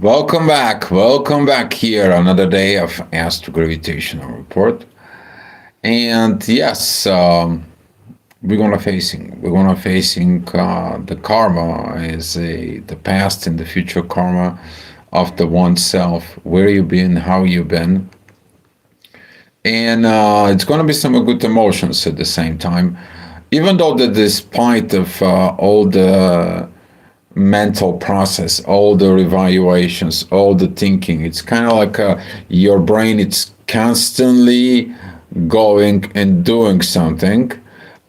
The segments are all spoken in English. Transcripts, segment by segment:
Welcome back. Welcome back here. Another day of Astro Gravitational Report. And yes, we're gonna facing the karma is the past and the future karma of the oneself. Where you been? How you been? And it's gonna be some good emotions at the same time. Even though that despite of all the mental process, all the evaluations, all the thinking. It's kind of like your brain, it's constantly going and doing something.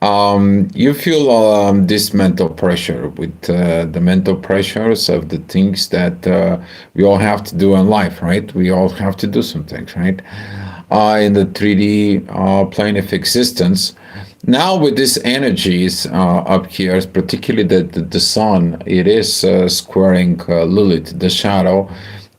You feel this mental pressure with the mental pressures of the things that we all have to do in life, right? We all have to do some things, right? In the 3D plane of existence. Now with these energies up here, particularly the sun, it is squaring Lilith, the shadow,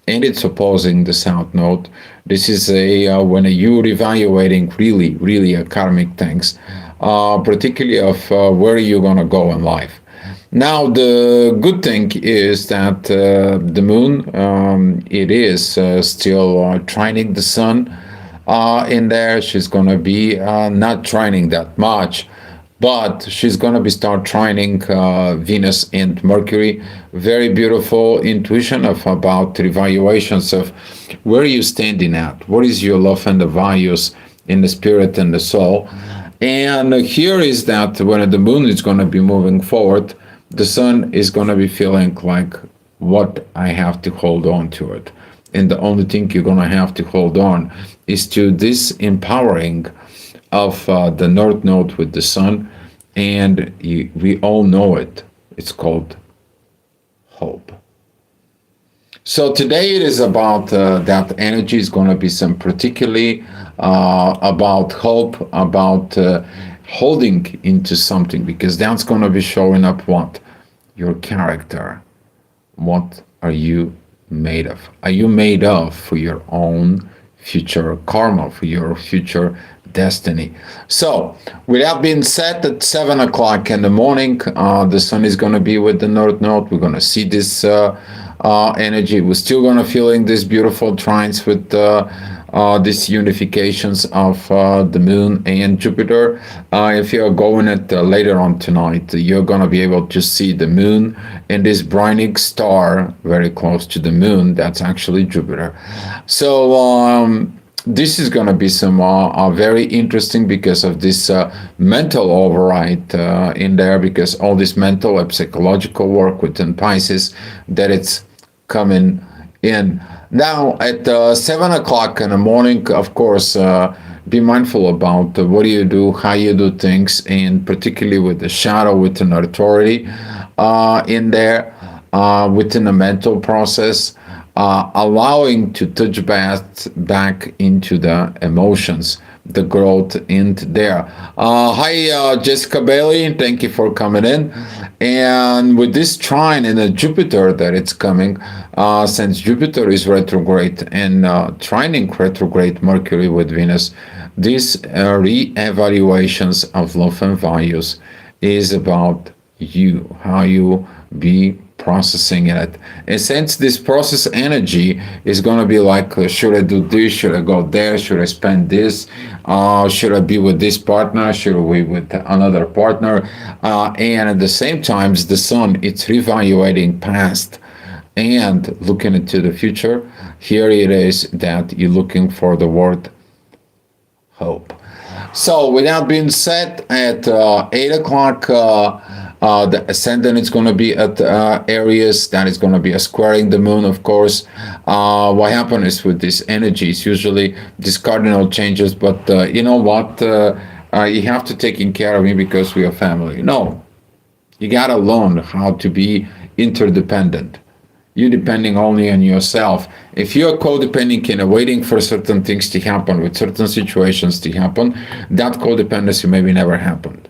and it's opposing the south node. This is a when you're evaluating really karmic things, particularly of where you're gonna go in life. Now the good thing is that the moon, it is still trining the sun in there. She's gonna be not trining that much, but she's gonna be start trining Venus and Mercury. Very beautiful intuition of about evaluations of where you standing at, what is your love and the values in the spirit and the soul. And here is that when the moon is going to be moving forward, the sun is going to be feeling like what I have to hold on to it. And the only thing you're going to have to hold on is to this empowering of the north node with the sun. And we all know it. It's called hope. So today it is about that energy is going to be some particularly about hope, about holding into something, because that's going to be showing up what your character, what are you made of? Are you made of for your own future karma, for your future destiny? So, with that being said, at 7 o'clock in the morning, the sun is going to be with the north node. We're going to see this energy. We're still going to feeling these beautiful trines with these unifications of the moon and Jupiter. If you're going it later on tonight, you're going to be able to see the moon and this bright star very close to the moon. That's actually Jupiter. So this is going to be some very interesting because of this mental override in there, because all this mental and psychological work within Pisces that it's coming in. Now at 7 o'clock in the morning, of course, be mindful about what do you do, how you do things, and particularly with the shadow within authority in there, within the mental process, allowing to touch back into the emotions, the growth in there. Hi, Jessica Bailey, thank you for coming in. And with this trine in the Jupiter that it's coming, since Jupiter is retrograde and trining retrograde Mercury with Venus, these re-evaluations of love and values is about you, how you be processing it. And since this process energy is going to be like, should I do this? Should I go there? Should I spend this? Should I be with this partner? Should I be with another partner? And at the same time, the sun, it's reevaluating past and looking into the future. Here it is that you're looking for the word hope. So with that being said, at 8 o'clock, the ascendant is going to be at Aries. That is going to be a squaring the moon, of course. What happens with this energy is usually these cardinal changes, but you know what? You have to take care of me because we are family. No, you got to learn how to be interdependent. You depending only on yourself. If you're codependent and waiting for certain things to happen, with certain situations to happen, that codependency maybe never happened.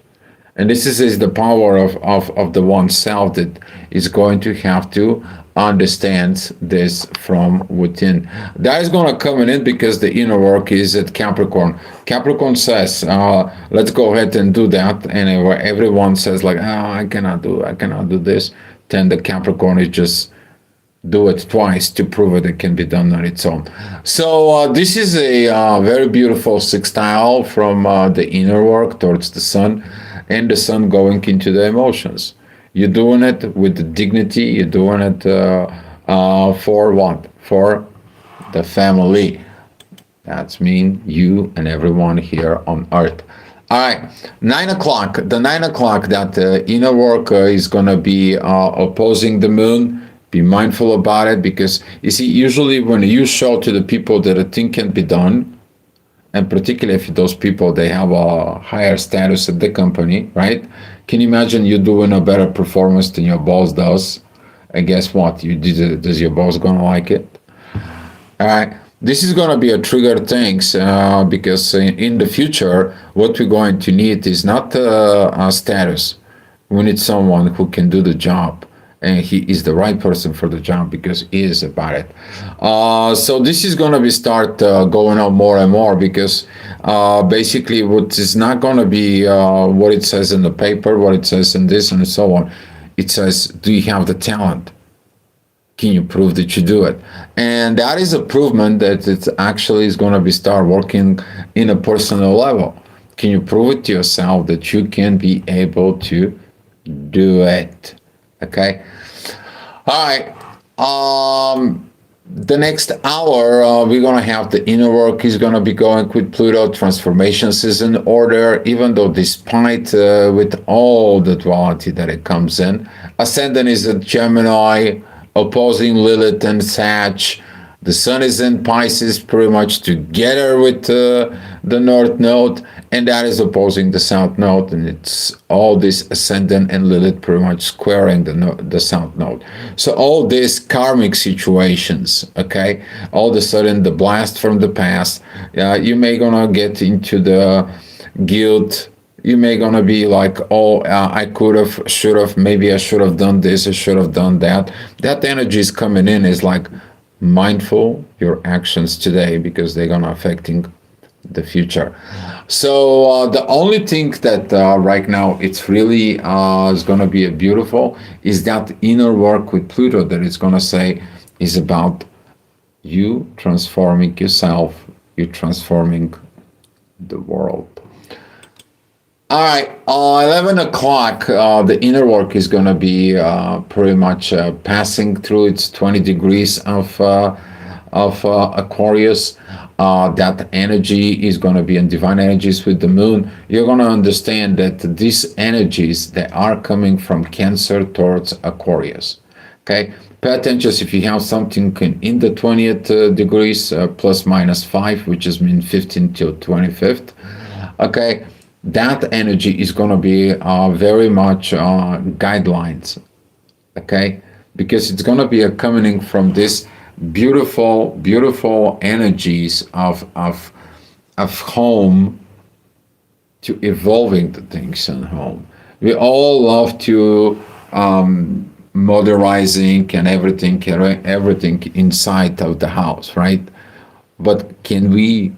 And this is the power of the one self that is going to have to understand this from within. That is going to come in because the inner work is at Capricorn. Capricorn says, let's go ahead and do that. And everyone says like, oh, I cannot do this. Then the Capricorn is just do it twice to prove it can be done on its own. So this is a very beautiful sextile from the inner work towards the sun, and the sun going into the emotions. You're doing it with the dignity. You're doing it for what? For the family. That's mean you and everyone here on earth. All right, 9 o'clock. The 9 o'clock that inner work is gonna be opposing the moon. Be mindful about it because you see, usually when you show to the people that a thing can be done, and particularly if those people they have a higher status at the company, right? Can you imagine you doing a better performance than your boss does? And guess what? You did. Does your boss gonna like it? All right. This is going to be a trigger things because in the future, what we're going to need is not a status. We need someone who can do the job, and he is the right person for the job because he is about it. So this is going to be start going on more and more because basically what is not going to be what it says in the paper, what it says in this and so on. It says, do you have the talent? Can you prove that you do it? And that is a provement that it actually is going to be start working in a personal level. Can you prove it to yourself that you can be able to do it? Okay. All right. The next hour, we're going to have the inner work is going to be going with Pluto. Transformations is in order, even though despite with all the duality that it comes in. Ascendant is a Gemini, opposing Lilith and Sag. The Sun is in Pisces pretty much together with the North Node, and that is opposing the South Node, and it's all this Ascendant and Lilith pretty much squaring the South Node. So all these karmic situations, okay, all of a sudden the blast from the past, you may gonna get into the guilt. You may gonna be like, oh, I could have, should have, maybe I should have done this, I should have done that. That energy is coming in is like mindful your actions today because they're gonna affecting the future. So the only thing that right now it's really is gonna be a beautiful is that inner work with Pluto that it's gonna say is about you transforming yourself, you transforming the world. All right, 11 o'clock, the inner work is going to be pretty much passing through its 20 degrees of Aquarius. That energy is going to be in divine energies with the moon. You're going to understand that these energies, they are coming from Cancer towards Aquarius. Okay, pay attention if you have something in the 20th degrees, plus minus 5, which is mean 15 till 25th. Okay. That energy is going to be very much guidelines, okay? Because it's going to be coming from this beautiful, beautiful energies of home to evolving the things in home. We all love to modernizing and everything inside of the house, right? But can we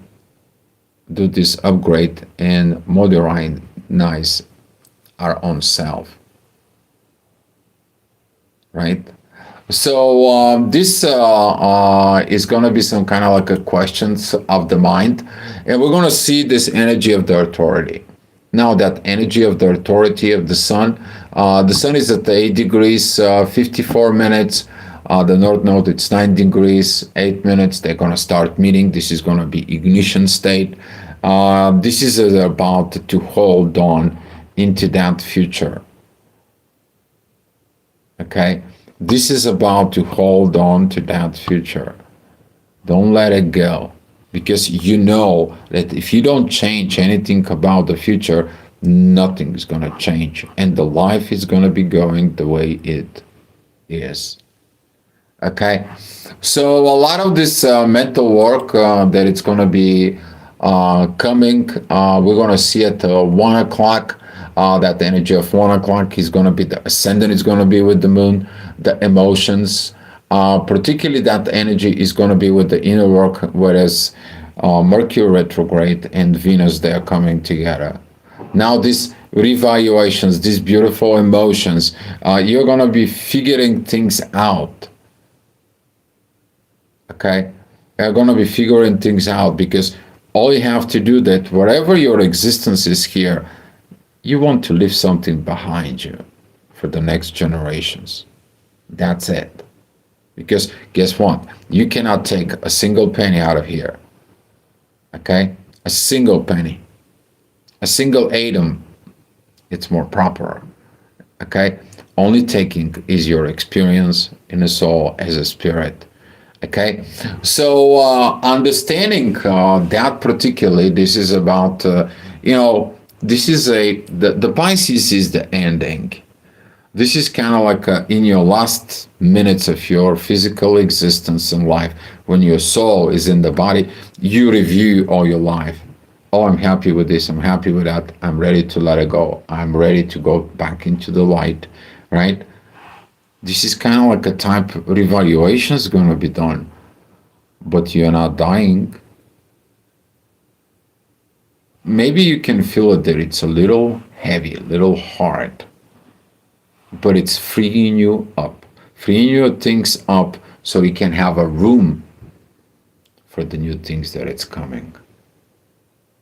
do this upgrade and modernize our own self, right? So this is going to be some kind of like a questions of the mind, and we're going to see this energy of the authority. Now that energy of the authority of the sun is at 8 degrees, 54 minutes. The North Node, it's 9 degrees, 8 minutes. They're going to start meeting. This is going to be ignition state. This is about to hold on into that future. Okay? This is about to hold on to that future. Don't let it go. Because you know that if you don't change anything about the future, nothing is going to change. And the life is going to be going the way it is. Okay, so a lot of this mental work that it's going to be coming, we're going to see at 1 o'clock. That energy of 1 o'clock is going to be the ascendant is going to be with the moon, the emotions, particularly that energy is going to be with the inner work, whereas Mercury retrograde and Venus, they are coming together. Now these revaluations, these beautiful emotions, you're going to be figuring things out. Okay, you're going to be figuring things out because all you have to do that wherever your existence is here, you want to leave something behind you for the next generations. That's it. Because guess what? You cannot take a single penny out of here. Okay? A single penny. A single atom. It's more proper. Okay? Only taking is your experience in a soul as a spirit. Okay? So understanding that particularly, this is about, this is the Pisces is the ending. This is kind of like in your last minutes of your physical existence in life, when your soul is in the body, you review all your life. Oh, I'm happy with this. I'm happy with that. I'm ready to let it go. I'm ready to go back into the light, right? This is kind of like a type of revaluation is going to be done, but you're not dying. Maybe you can feel it that it's a little heavy, a little hard, but it's freeing you up, freeing your things up so you can have a room for the new things that it's coming.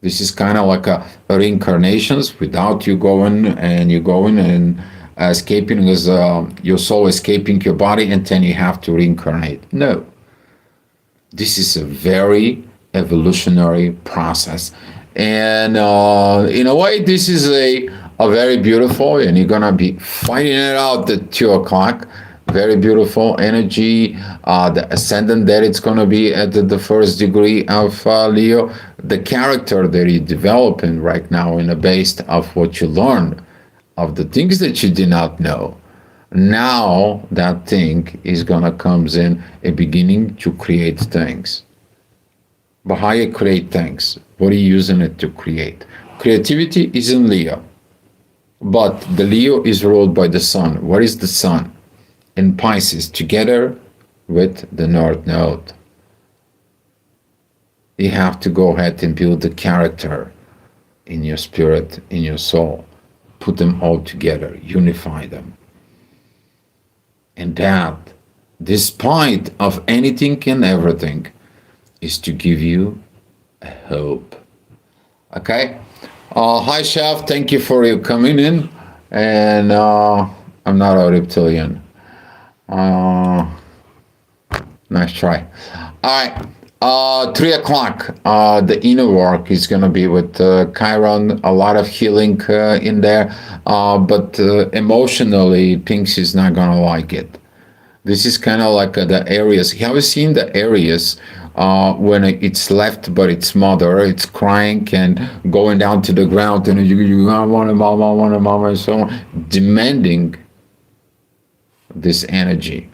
This is kind of like a reincarnations without you going and escaping as your soul escaping your body and then you have to reincarnate. No, this is a very evolutionary process. And in a way, this is a very beautiful, and you're going to be finding it out at 2 o'clock. Very beautiful energy. The ascendant that it's going to be at the first degree of Leo. The character that you're developing right now in the base of what you learned, of the things that you did not know. Now that thing is going to comes in a beginning to create things. But how you create things? What are you using it to create? Creativity is in Leo. But the Leo is ruled by the sun. What is the sun? In Pisces, together with the North Node. You have to go ahead and build the character in your spirit, in your soul. Put them all together, unify them. And that, despite of anything and everything, is to give you a hope. Okay? Hi, Chef. Thank you for your coming in. And I'm not a reptilian. Nice try. All right. 3 o'clock. The inner work is going to be with Chiron. A lot of healing in there. But emotionally, Pinks is not going to like it. This is kind of like the Aries. Have you seen the Aries? When it's left by its mother, it's crying and going down to the ground, and I want a mama, and so on, demanding this energy.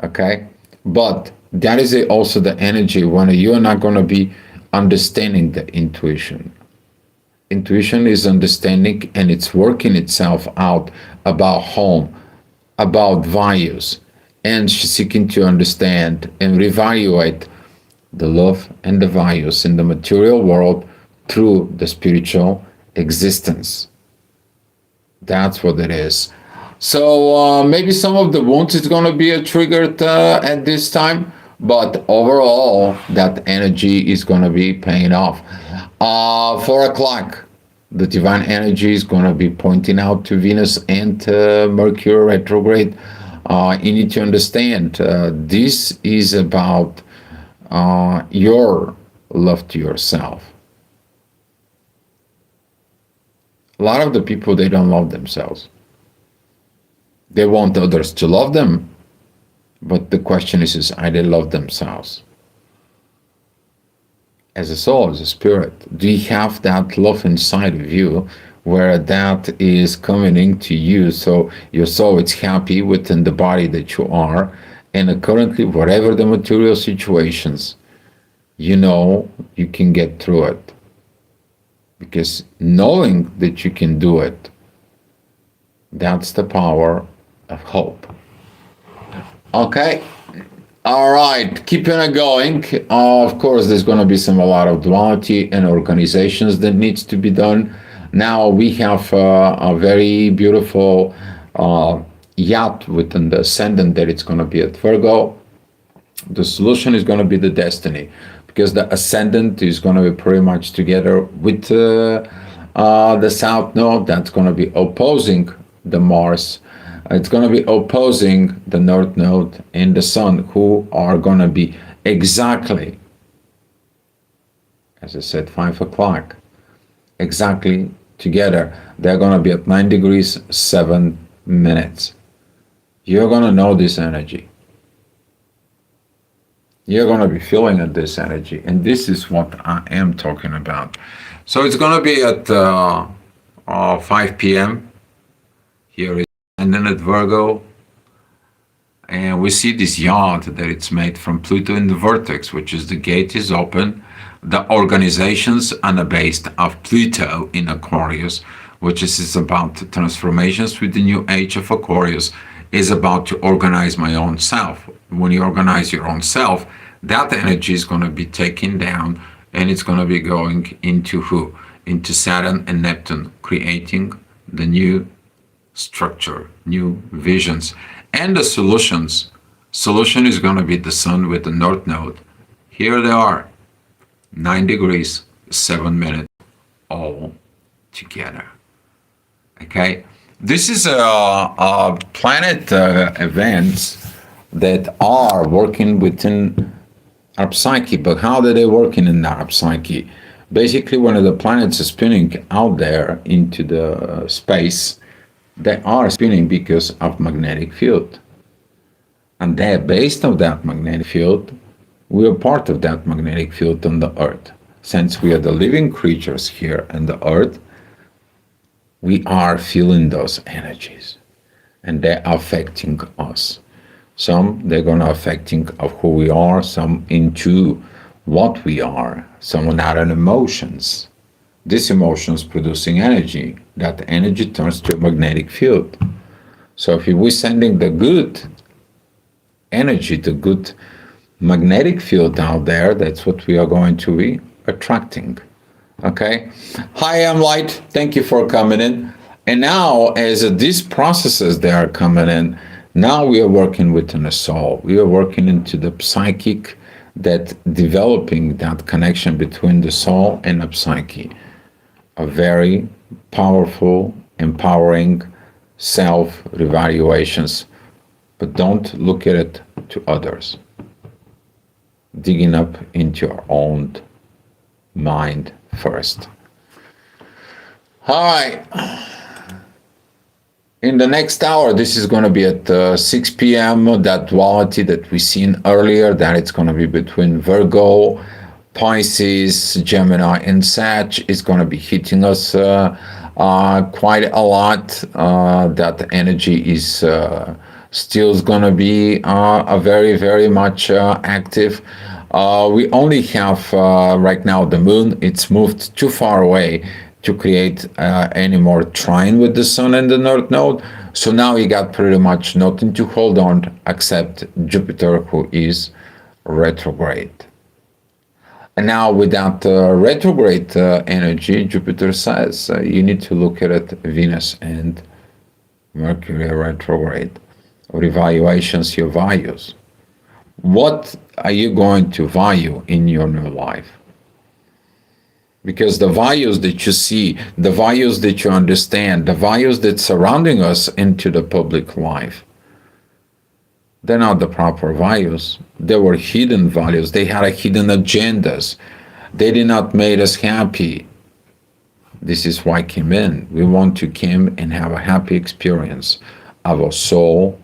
Okay? But that is also the energy when you are not going to be understanding the intuition. Intuition is understanding and it's working itself out about home, about values, and seeking to understand and reevaluate the love and the values in the material world through the spiritual existence. That's what it is. So maybe some of the wounds is going to be triggered at this time, but overall, that energy is going to be paying off. 4 o'clock, the divine energy is going to be pointing out to Venus and Mercury retrograde. You need to understand this is about your love to yourself. A lot of the people, they don't love themselves. They want others to love them, but the question is are they love themselves? As a soul, as a spirit, do you have that love inside of you where that is coming into you, so your soul is happy within the body that you are, and currently whatever the material situations, you know you can get through it, because knowing that you can do it, that's the power of hope. Okay, all right, keeping it going. Of course, there's going to be a lot of duality and organizations that needs to be done. Now we have a very beautiful yacht within the ascendant that it's going to be at Virgo. The solution is going to be the destiny, because the ascendant is going to be pretty much together with the south node that's going to be opposing the Mars. It's going to be opposing the north node and the sun, who are going to be exactly, as I said, 5 o'clock, exactly together. They're going to be at 9 degrees 7 minutes. You're going to know this energy. You're going to be feeling at this energy, and this is what I am talking about. So it's going to be at 5 p.m. here, and then at Virgo, and we see this yacht that it's made from Pluto in the vertex, which is the gate is open. The organizations are based of Pluto in Aquarius, which is about transformations with the new age of Aquarius, is about to organize my own self. When you organize your own self, that energy is going to be taken down, and it's going to be going into who? Into Saturn and Neptune, creating the new structure, new visions, and the solutions. Solution is going to be the sun with the north node. Here they are, 9 degrees 7 minutes, all together. Okay, this is a planet events that are working within our psyche. But how are they working in our psyche? Basically, when the planets are spinning out there into the space, they are spinning because of magnetic field. And they're based on that magnetic field. We are part of that magnetic field on the earth. Since we are the living creatures here on the earth, we are feeling those energies, and they're affecting us. Some they're gonna affecting of who we are, some into what we are, some are not in emotions. This emotions producing energy. That energy turns to a magnetic field. So if we're sending the good energy, the good magnetic field out there, that's what we are going to be attracting. Okay. Hi, I'm Light. Thank you for coming in. And now, as these processes they are coming in, now we are working within the soul. We are working into the psychic, that developing that connection between the soul and the psyche. A very powerful, empowering self-revaluations. But don't look at it to others. Digging up into your own mind first. All right. In the next hour, this is going to be at 6 p.m. That duality that we seen earlier, that it's going to be between Virgo, Pisces, Gemini, and Sag is going to be hitting us quite a lot. That energy is still going to be a very, very much active. We only have right now the moon. It's moved too far away to create any more trine with the sun and the north node. So now you got pretty much nothing to hold on except Jupiter, who is retrograde. And now with that retrograde energy, Jupiter says you need to look at it, Venus and Mercury retrograde. Revaluations your values. What are you going to value in your new life? Because the values that you see, the values that you understand, the values that surrounding us into the public life, they're not the proper values. They were hidden values. They had a hidden agendas. They did not make us happy. This is why I came in. We want to come and have a happy experience of our soul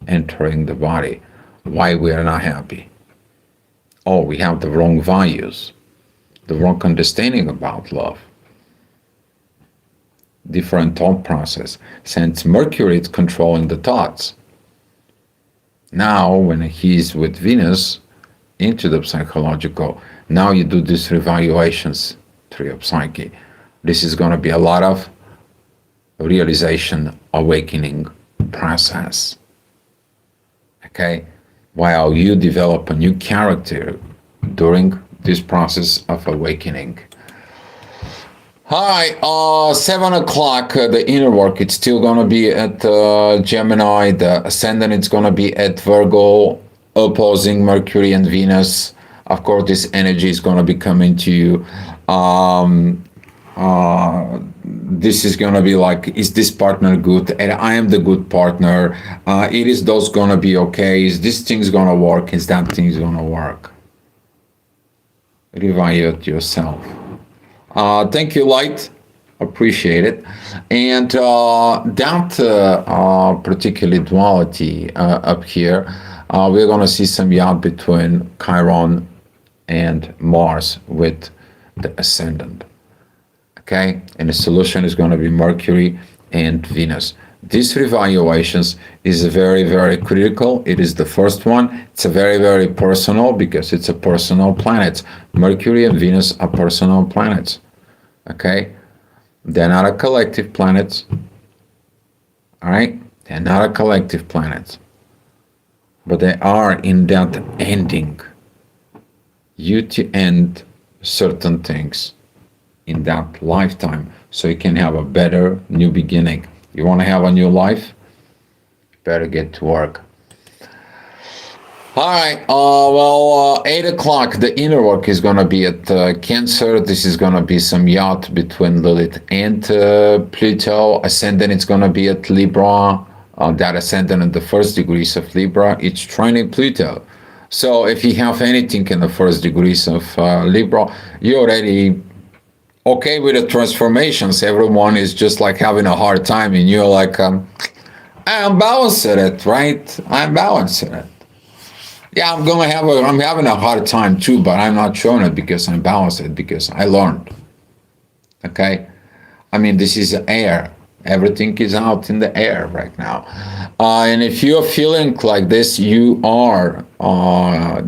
entering the body. Why we are not happy? Oh, we have the wrong values, the wrong understanding about love, different thought process. Since Mercury is controlling the thoughts. Now, when he's with Venus into the psychological, now you do these revaluations through your psyche. This is going to be a lot of realization, awakening process. Okay? While you develop a new character during this process of awakening. Hi, 7 o'clock, the inner work, it's still going to be at Gemini. The ascendant, it's going to be at Virgo. opposing Mercury and Venus. Of course, this energy is going to be coming to you. Um, this is going to be like, is this partner good? And I am the good partner. It is those going to be okay? Is this thing's going to work? Is that thing's going to work? Reevaluate yourself. Thank you, Light. Appreciate it. And that particular duality up here, we're going to see some yacht between Chiron and Mars with the ascendant. Okay, and the solution is going to be Mercury and Venus. These revaluations is very, very critical. It is the first one. It's a very, very personal because it's a personal planet. Mercury and Venus are personal planets. Okay, they're not a collective planet. All right, they're not a collective planet, but they are in that ending. You to end certain things in that lifetime so you can have a better new beginning. You want to have a new life? Better get to work. All right. 8 o'clock, the inner work is going to be at Cancer. This is going to be some yacht between Lilith and Pluto. Ascendant, it's going to be at Libra. That ascendant in the first degrees of Libra, it's trining Pluto. So if you have anything in the first degrees of Libra, you already okay with the transformations. Everyone is just like having a hard time, and you're like, I'm balancing it, right? I'm balancing it. Yeah, I'm having a hard time too, but I'm not showing it because I'm balanced it because I learned. Okay, I mean this is air. Everything is out in the air right now, and if you're feeling like this, you are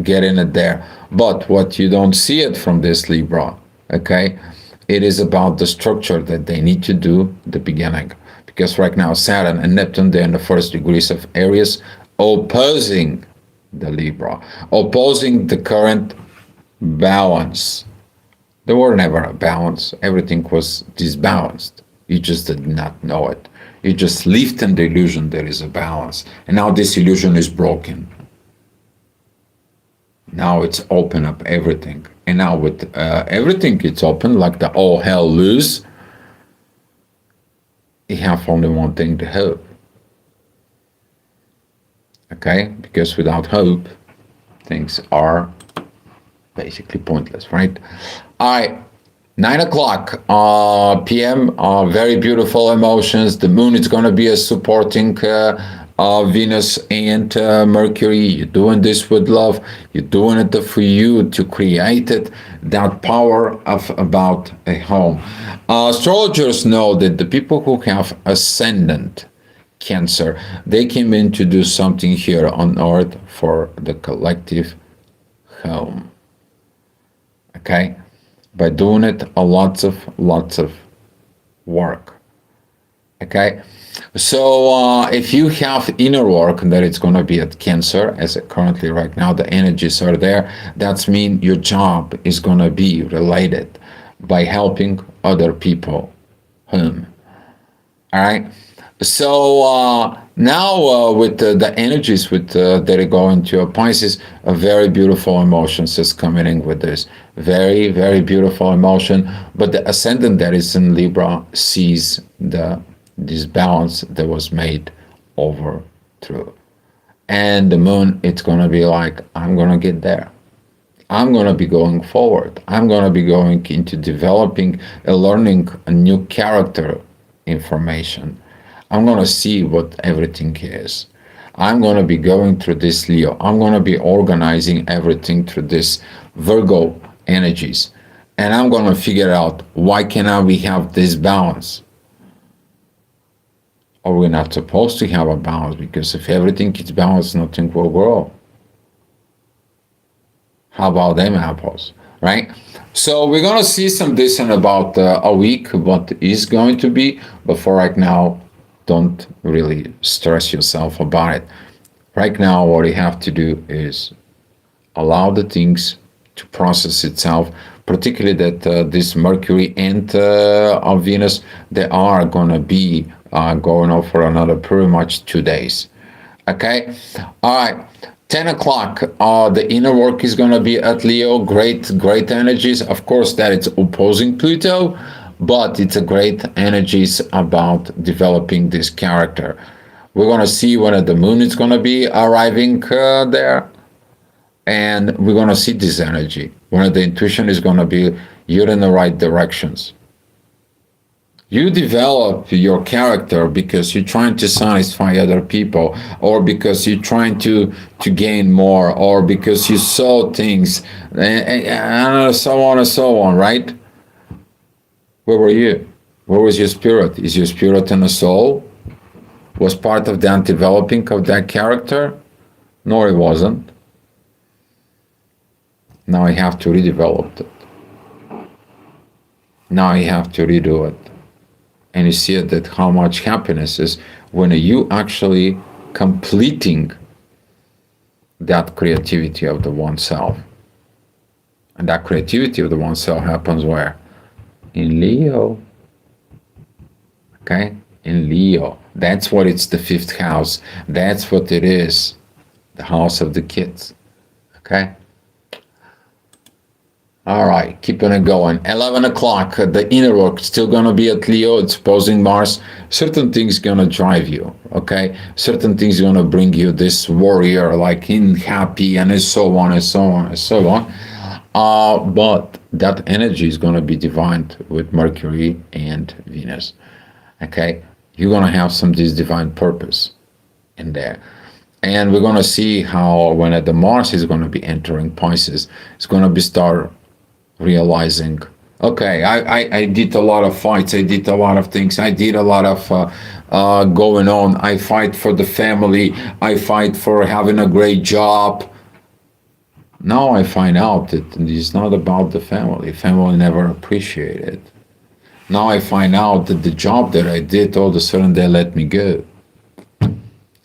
getting it there. But what you don't see it from this Libra, okay? It is about the structure that they need to do the beginning. Because right now Saturn and Neptune, they're in the first degrees of Aries, opposing the Libra, opposing the current balance. There were never a balance. Everything was disbalanced. You just did not know it. You just lived in the illusion there is a balance. And now this illusion is broken. Now it's open up everything. And now with everything it's open, like the all hell loose, you have only one thing to hope. Okay? Because without hope, things are basically pointless, right? All right. 9 o'clock p.m. Very beautiful emotions. The moon is going to be a supporting Venus and Mercury. You're doing this with love. You're doing it for you to create it, that power of about a home. Astrologers know that the people who have ascendant Cancer, they came in to do something here on Earth for the collective home. Okay? By doing it lots of work. Okay, so if you have inner work, that it's going to be at Cancer, as it currently right now the energies are there, that's mean your job is going to be related by helping other people home. All right, so now with the energies with that are going to a Pisces, a very beautiful emotions is coming in with this. Very, very beautiful emotion. But the ascendant that is in Libra sees the disbalance that was made over through. And the moon, it's going to be like, I'm going to get there. I'm going to be going forward. I'm going to be going into developing and learning a new character information. I'm going to see what everything is. I'm going to be going through this Leo. I'm going to be organizing everything through this Virgo energies. And I'm going to figure out why cannot we have this balance? Or we're not supposed to have a balance, because if everything is balanced, nothing will grow. How about them apples, right? So we're going to see some this in about a week, what is going to be. But for right now, don't really stress yourself about it. Right now, what you have to do is allow the things to process itself, particularly that this Mercury and Venus, they are going to be going on for another pretty much 2 days. Okay? All right. 10 o'clock, the inner work is going to be at Leo. Great energies. Of course, that it's opposing Pluto, but it's a great energies about developing this character. We're going to see when the moon is going to be arriving there, and we're going to see this energy. When the intuition is going to be, you're in the right directions. You develop your character because you're trying to satisfy other people, or because you're trying to gain more, or because you saw things, and so on and so on, right? Where were you? Where was your spirit? Is your spirit in the soul? Was part of that developing of that character? No, it wasn't. Now I have to redevelop it. Now I have to redo it. And you see that how much happiness is when you actually completing that creativity of the oneself. And that creativity of the oneself happens where? In Leo. Okay? In Leo. That's what it's, the fifth house. That's what it is. The house of the kids. Okay? All right, keeping it going. 11 o'clock, the inner work still going to be at Leo. It's opposing Mars. Certain things going to drive you, okay? Certain things going to bring you this warrior, like in happy and so on and so on and so on. But that energy is going to be divined with Mercury and Venus, okay? You're going to have some this divine purpose in there. And we're going to see how when the Mars is going to be entering Pisces, it's going to be start realizing, okay, I did a lot of fights, I did a lot of things, I did a lot of going on. I fight for the family, I fight for having a great job. Now I find out that it's not about the family. Family never appreciated. Now I find out that the job that I did, all of a sudden they let me go.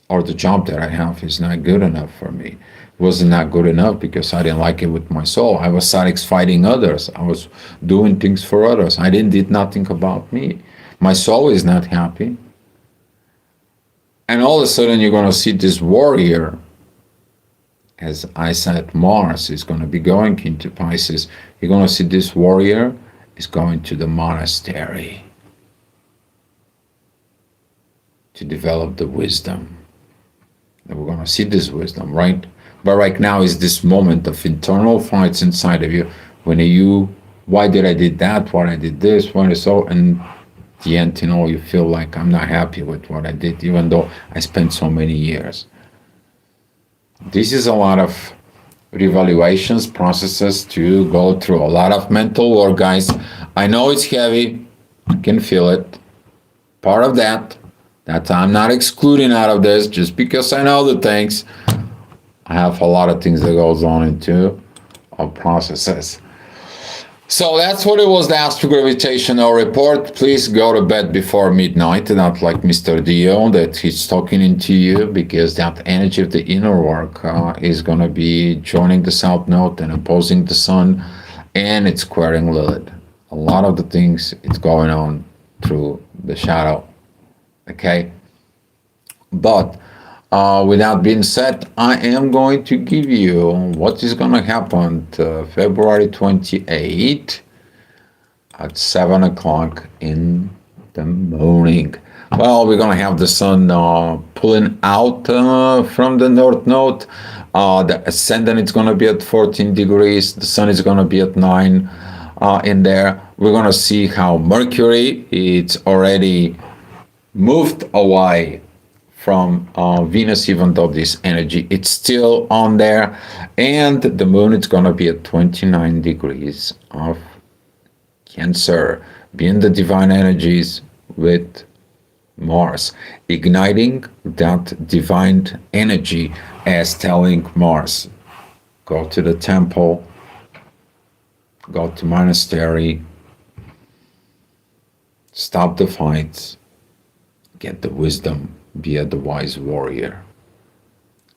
Or the job that I have is not good enough for me. It wasn't not good enough because I didn't like it with my soul. I was satisfying others. I was doing things for others. I did nothing about me. My soul is not happy. And all of a sudden you're going to see this warrior, as I said, Mars is going to be going into Pisces. You're going to see this warrior is going to the monastery to develop the wisdom. And we're going to see this wisdom, right? But right now is this moment of internal fights inside of you when you, why did I did that? Why I did this? Why so? And at the end, you feel like I'm not happy with what I did, even though I spent so many years. This is a lot of revaluations, processes to go through. A lot of mental work, guys. I know it's heavy. I can feel it. Part of that I'm not excluding out of this just because I know the things. I have a lot of things that goes on into our processes. So that's what it was, the astrogravitational report. Please go to bed before midnight, not like Mr. Dio that he's talking into you, because that energy of the inner work is going to be joining the South Node and opposing the Sun, and it's squaring Lilith. A lot of the things it's going on through the shadow. Okay? But with that being said, I am going to give you what is going to happen February 28th at 7 o'clock in the morning. Well, we're going to have the sun pulling out from the North Node. The ascendant is going to be at 14 degrees. The sun is going to be at 9 in there. We're going to see how Mercury, it's already moved away from Venus, even though this energy it's still on there, and the moon is going to be at 29 degrees of Cancer, being the divine energies with Mars, igniting that divine energy as telling Mars, go to the temple, go to monastery, stop the fights, get the wisdom, be a wise warrior.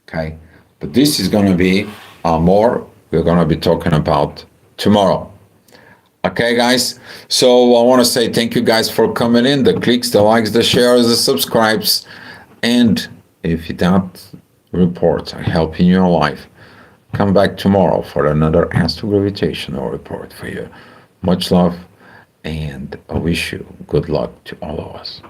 Okay, but this is going to be more we're going to be talking about tomorrow. Okay, guys, so I want to say thank you guys for coming in, the clicks, the likes, the shares, the subscribes, and if you don't reports are helping your life, come back tomorrow for another astrogravitational report for you. Much love, and I wish you good luck to all of us.